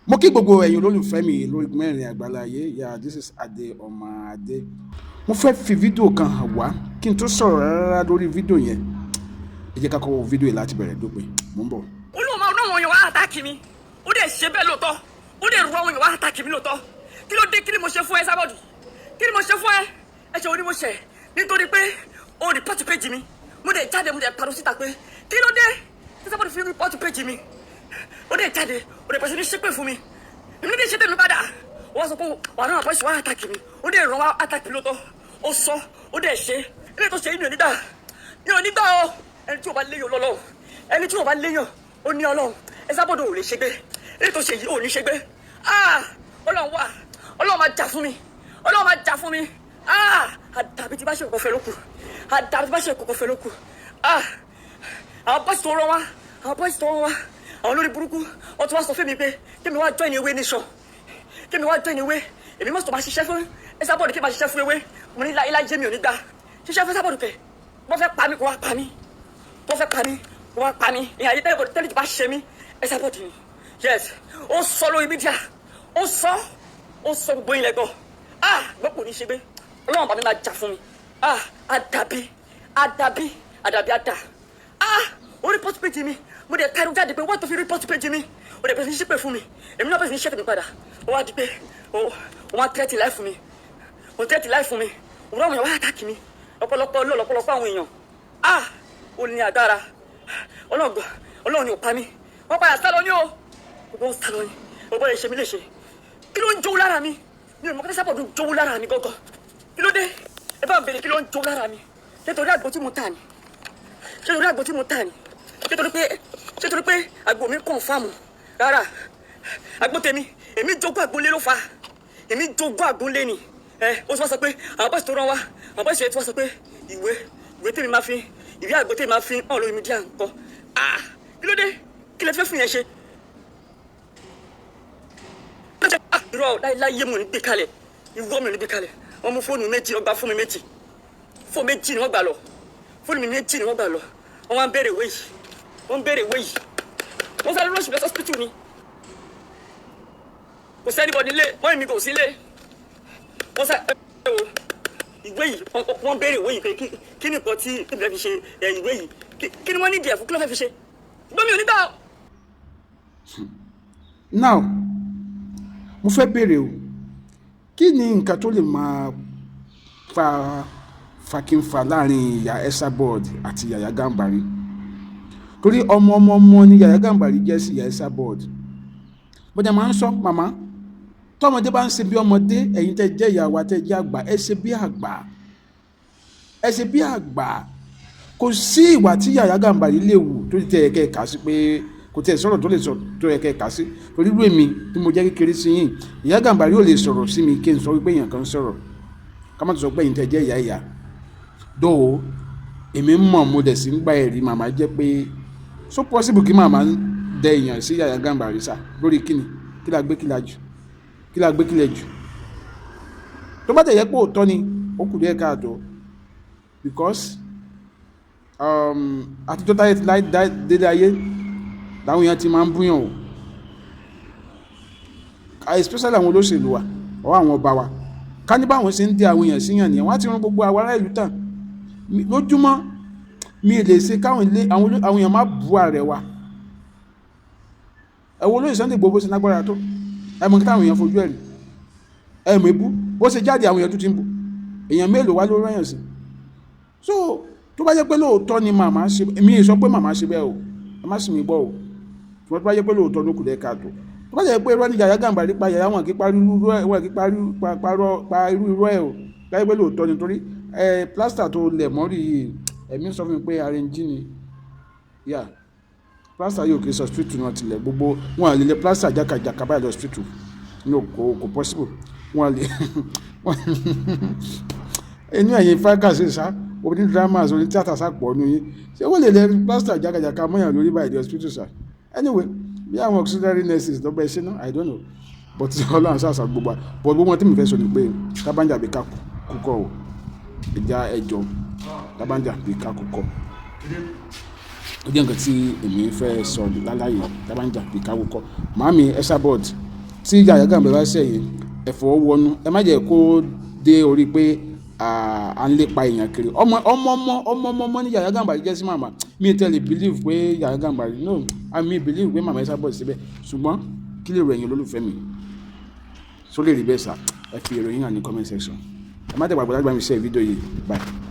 Mo kí gbogbo ẹ̀yin olólùfẹ́ mi lórí mẹ́rin àgbáláyé. Yeah, this is Adé ọmọ Adé. Mo fẹ́ fi fídíò kan hàn wá kí n tó sọ̀rọ̀ rárá lórí fídíò yẹn. Ẹ jẹ́ ká kọ́ wo fídíò yìí láti bẹ̀rẹ̀ dópin. Mo ń bọ̀. Olóòmà ọdún wọn yẹn wá àtàkì mi. Ó dẹ̀ ṣe bẹ́ẹ̀ lóòótọ́. Ó dẹ̀ rú àwọn yẹn wá àtàkì mi lóòótọ́. Kí ló dé? Kí ni mo ṣe fún ẹ ESABOD? Kí ni mo ṣe fún ẹ? Ẹ ṣe orí mo ṣe nítorí pé o rìpọ́tù péjì mi. Mo dẹ̀ jáde mo dẹ̀ parọ́ síta pé kí ló dé? ESABOD fi rìpọ́tù péjì mi. Ó dẹ̀ jáde ó dẹ̀ pèsè ní ṣépè fún mi. Èmi dẹ̀ ṣe tẹ̀mí padà. Wọ́n sọ pé wà náà àpọ̀ ìṣòwò àtàkì mi. Ó dẹ̀ rán wá àtàkì mi lóòótọ́. Ó sọ ó dẹ̀ ṣe. Ilé tó ṣe yìí mi ò ní gbà. Mi ò ní gbà o. Ẹni tí ò bá léyàn lọ́lọ́run. Ẹni tí ò bá léyàn ó ní Ọlọ́run. ESABOD ò lè ṣègbé. Ilé tó ṣe yìí ò ní ṣègbé. Ọlọ́run wà. Ọlọ́run máa jà fún mi. Ọlọ́run máa jà fún mi. Àdàbí tí bá ṣe kọ̀kọ́ fẹ́ ló kù. Àdàbí tí bá ṣe kọ̀kọ́ fẹ́ ló kù. Àwọn bọ́ọ̀sì tó rán wá. Àwọn bọ́ọ̀sì tó rán wá. Àwọn olórí burúkú wọ́n tún wá sọ fún mi pé kémi wá join ewé nation. Kémi wá join ewé. Èmi mọ́sọ̀ máa ṣiṣẹ́ fún ESABOD kí n máa ṣiṣẹ́ fún ewé. Mo ní ilá mi ò ní gbà. Ṣiṣẹ́ fún ESABOD kẹ̀. Wọ́n fẹ́ pa mí kó wá pa mí. Wọ́n fẹ́ pa mí kó wá pa mí. Ìyá ayé tẹ́lẹ̀ tí bá ṣe mí ESABOD ni. Yes, ó sọ lórí mídíà. Ó sọ gbogbo ilẹ̀ gan. Gbọ́pọ̀ ní ṣe gbé. Ọlọ́run bá mi máa jà fún mi. Àdàbí àdà. Ó report page mi. Mo dẹ̀ kárí jáde pé wọ́n tó fi report page mi. Ó dẹ̀ bẹ̀rẹ̀ sí ṣépè fún mi. Èmi náà bẹ̀rẹ̀ sí ṣépè mi padà. Ó wá di pé wọ́n tẹ́tì láì fún mi. Wọ́n tẹ́tì láì fún mi. Òwúrọ̀ àwọn èèyàn wá àtàkì mi. Lọ́pọ̀lọpọ̀ àwọn èèyàn. Ó ní Dára. Ọlọ́run ni ò pa mí. Wọ́n padà sálọ ní o. Gbogbo wọn sálọ ní. Gbogbo ẹ̀ ṣe mí léṣe. Kí ló ń jowú lára mi? Mi ò mọ̀ kí ESABOD ń jowú lára mi gọ́gọ́. Kí ló dé? Ẹ bá bèrè kí ló ń jowú lára mi. Nítorí àgbo tí mo tà ní. Nítorí pé àgbo mi confirm rárá. Àgbo tèmi, èmi jogún àgbo lé ló fa. Èmi jogún àgbo lé ni. Ó ti wá sọ pé àwọn bọ́ọ̀sì tó rán wá. Àwọn bọ́ọ̀sì ti wá sọ pé ìwé tèmi máa fi, ìwé àgbo tèmi máa fi hàn lórí mídíà nǹkan. Kí ló dé? Kí lẹ fẹ́ fún yẹn ṣe? Irọ́ láyé mo ní gbé kalẹ̀. Ìwọ mi ò ní gbé kalẹ̀. Wọ́n mú fóònù méjì, wọ́n gba fóònù méjì. Fóònù méjì ni wọ́n gbà lọ. Fóònù mi méjì ni wọ́n gbà lọ. Wọ́n wá ń béèrè ìwé yìí. Wọ́n sáré rọ́ọ̀ṣì lọ sí hospital ni. Kò sẹ́ni bọ̀ nílé, wọ́n èmi kò sí ilé. Wọ́n sáré ìwé yìí, wọ́n béèrè ìwé yìí pé kí ni nǹkan tí ìbílẹ̀ fi ṣe ìwé yìí. Kí ni wọ́n ní ìdí ẹ̀fún kí ló fẹ́ fi ṣe? Gbọ́n mi ò ní gbà. Now, mo fẹ́ béèrè o, kí ni nǹkan tó lè máa fa kí n fa láàrin ìyá ESABOD àti Yahyah Gambari? Torí ọmọ ni Yahyah Gambari jẹ́ sí ìyá ESABOD. Bọ́dà máa ń sọ, màmá, tọ́mọdé bá ń ṣe bí ọmọdé, ẹ̀yin tẹ́ jẹ́ ìyá wa tẹ́ jẹ́ àgbà, ẹ ṣe bí àgbà. Kò sí ìwà tí Yahyah Gambari lè wù tó ti tẹ́ ẹ̀kẹ́ kà sí pé kò tẹ́ sọ̀rọ̀ tó lè sọ tó ẹ̀kẹ́ kà sí. Torí irú èmi tí mo jẹ́ kékeré sí yín, Yahyah Gambari ò lè sọ̀rọ̀ sí mi kí n sọ wípé èèyàn kan sọ̀rọ̀. Ká má tó sọ pé ẹ̀yin tẹ́ jẹ́ ìyá. Dóò èmi mọ̀ mo dẹ̀ sí ń gba ẹ̀rí màmá jẹ́ pé so possible kí màmá dẹ èèyàn sí Yahyah Gambari sá lórí kíni kí la gbé jù tó bá tẹ̀ yẹ pé òótọ́ ni ó kù díẹ̀ káàtó because àtijọ́ táyé ti dédé ayé làwọn èèyàn ti máa ń búyàn o especially àwọn olóṣèlú wa or àwọn ọba wa ká ní báwọn ṣe ń dé àwọn èèyàn síyàn nìyẹn wọ́n á ti rán gbogbo àwọn ará ìlú tàn lójúmọ́ mi lè ṣe káwọn àwọn èèyàn má bú ààrẹ wa. Ẹ̀wọ̀n olóyè Sunday Igboho ṣe lágbára tó ẹmọ kí táwọn èèyàn fojú ẹ̀rí ẹ̀mọ̀ ebú bó ṣe jáde àwọn èèyàn tó ti ń bú èèyàn mélòó wá ló rẹ́yàn sí. So tó bá jẹ́ pé lóòótọ́ ni màmá ṣe, èmi sọ pé màmá ṣe bẹ́ẹ̀ o ẹ má sì mí gbọ́ o tó bá jẹ́ pé lóòótọ́ ló kù lẹ́ káàtó tó bá jẹ́ pé irọ́ ni Yahyah Gambari pa Yahyah wọn kì í pa irú irọ́ ẹ̀ o láyé pé lóòótọ́ ni torí plaster tó lẹ̀ mọ́rí yìí ẹ̀mí sọ fún mi pé arẹ́njí ni plaster yóò kì í sọ hospital náà tilẹ̀ gbogbo wọn à lè lẹ plaster jákàjàkà báyìí lọ hospital no kò possible wọn à lè inú ẹ̀yìn fágàsì sá oní dramas oní tíátà sápọ̀ ọ̀nù yín ṣé wọ́n lè lẹ plaster jákàjàkà mọ́yàn lórí báyìí hospital sá anyway bí àwọn auxiliary nurses lọ́gbà ẹ̀ṣẹ́ náà I don't know but ọlọ́run sáàsà gbogbo but gbogbo tí mi fẹ́ sọ ni pé kábànjà bí ká kúkọ o ìjà ẹjọ́ kábànjà bí ká kúkọ ó jẹ́ nǹkan tí èmi fẹ́ sọ láláyé kábànjà bí ká kúkọ màámi ESABOD tí Yahyah Gambari bá sẹ́yìn ẹ̀fọ́ wọnú ẹ má jẹ́ kó dé orí pé à ń lépa èèyàn kiri ọmọ ní Yahyah Gambari jẹ́ sí màmá mi tẹ́lẹ̀ believe pé Yahyah Gambari no mi believe pé màmá ESABOD síbẹ̀ ṣùgbọ́n kí lè ròyìn olólùfẹ́ mi só lè rí bẹ́ẹ̀ sà ẹ fi ìròyìn hàn ní comment section ẹ má tẹ̀ gbàgbọ́ láti bá mi share fídíò yìí bye.